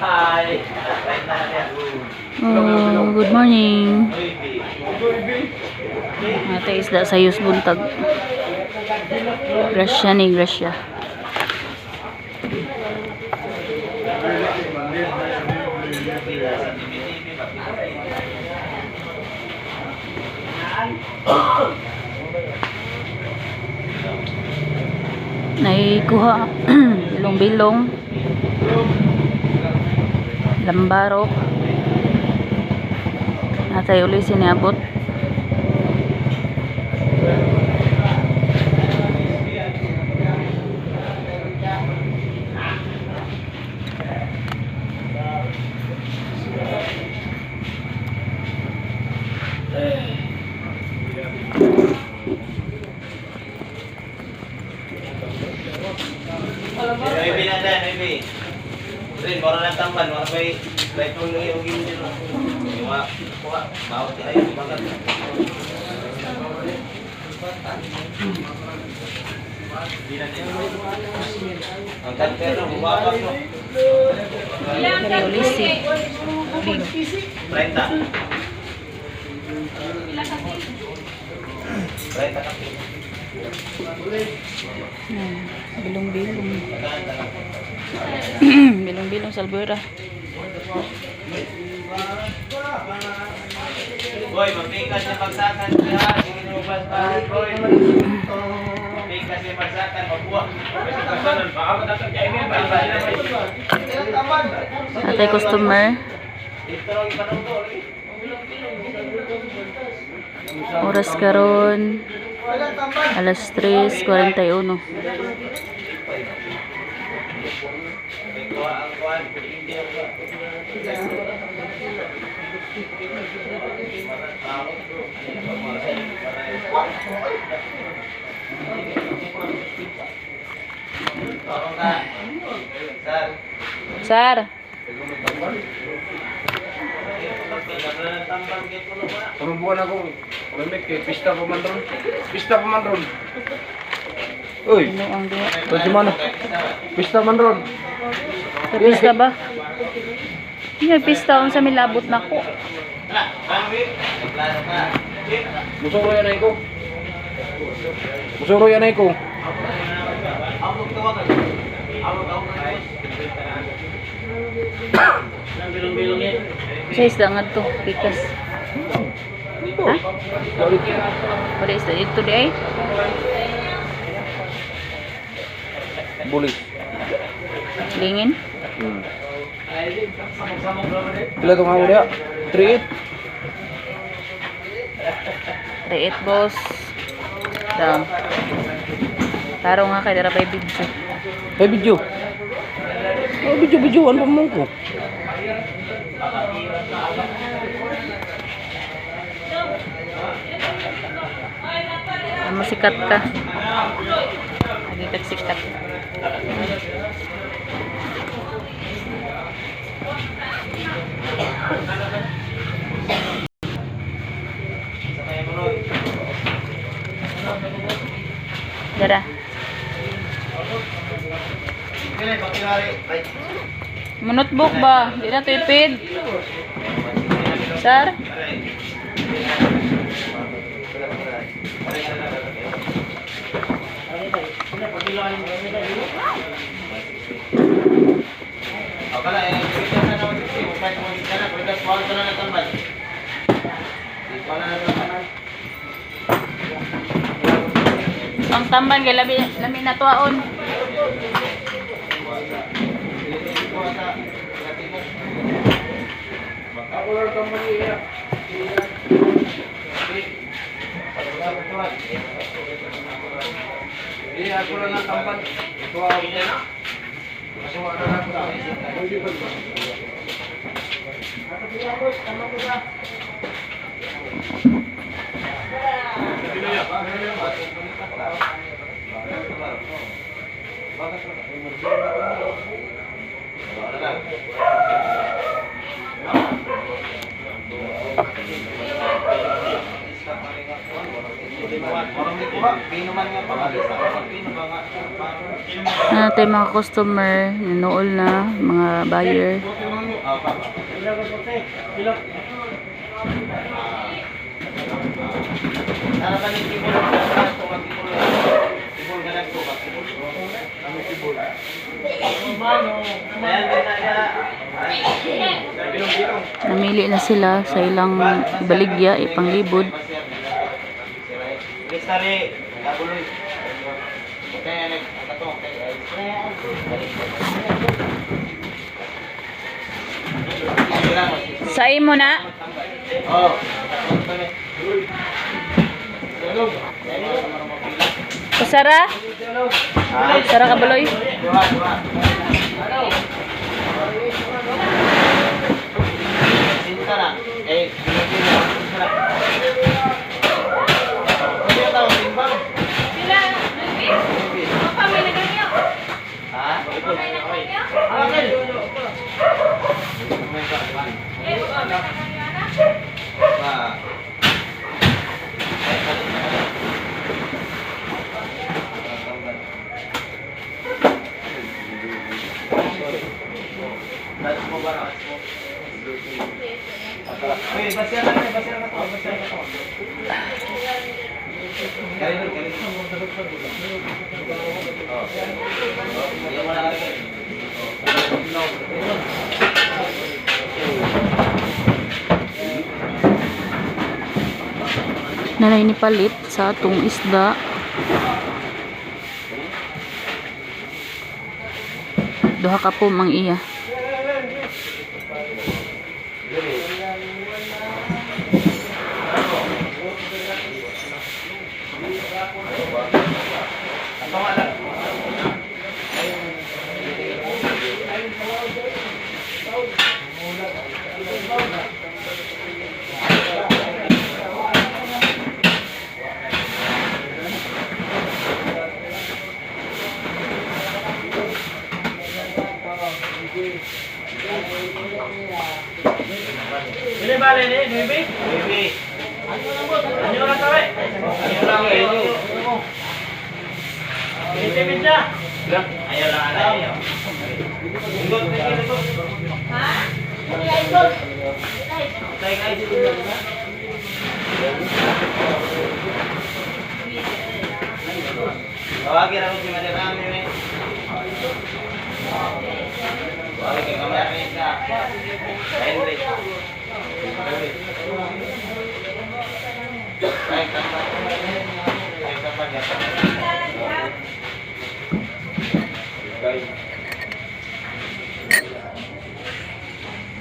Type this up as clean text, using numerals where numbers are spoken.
Oh, good morning. Ate isda sa Yus Buntag. Grasya ni Grasya. Naikuha bilong-bilong, lambarok. Natay uli siniabot. Maybe na din, maybe. Rin, moro lang tamban, mga bay, bay tuloy yung gini dito. Yung mga, bawat tayo, bagat. Ang kantero, bumakas mo. Riolisi. 30. 30 kaki. Bilong-bilong. Bilong-bilong salbura. Boy, mapikas yung pagsakan siya. Sige nubas pa, boy. Mapikas yung pagsakan, mabuha. Atay customer. Oras karon alas 3:41. Sir. Puro buwan akong lamig kay pista pa man ron. Pista pa man ron. Uy, Ano ang diya? ito si Mano. Pista man ron. Pista ba? Yung pista sa milabot na ko. Musuro yan ay ko. Musuro yan ay ko. Sa isda nga to, pikas. Ha? Pada isda ito di ay? Bulis. Lingin? Pila itong ako dia? 3-8. Reet boss. Dam. Taro nga kay dara by video. Hey, video. Oh, video-videoan pa mo ko. Sikat ka. Lagi ka sikat. Dara. Notebook ba? Di na to ipid. Sir? Ang tamban kay labi na tuaon. Ako lang itong mag-iiyak. Hindi, ako lang ang tampan. Ito ako niya na. Masuha na ako sa Natin mga customer, nanool na, mga buyer. Oh, papa. Harapan ni Tibol. Tibol ka na po. Kami tibol. Ayan, Bilong-bilong. Namili na sila sa ilang baligya, ipanglibod. Listari, kabuloy. Okay, nagkatong. Sa imo na? Oh. Kusara? Sara ka baloy? Sinta na. Eh, binigyan na. Ano yung tawag? Timbang? Ha? Akin! Pa. Uy, basihan na to. Galing. Oh. Yan mo na lagi. Nanay ni palit sa atong isda. Duha ka po mang iya. Ini balik ni, Bibi. Bibi. Ano orang tahu? Ano lang ini. Ini Bibi dah. Ayo lah ayo. Ikut pergi tu. Ha? Ini ikut. Saya guys itu. Bawa kira aku cuma dia kami ni. Bawa ke kamar ni dah. Henry. Baik, tempat. Baik, tempat ya. Baik.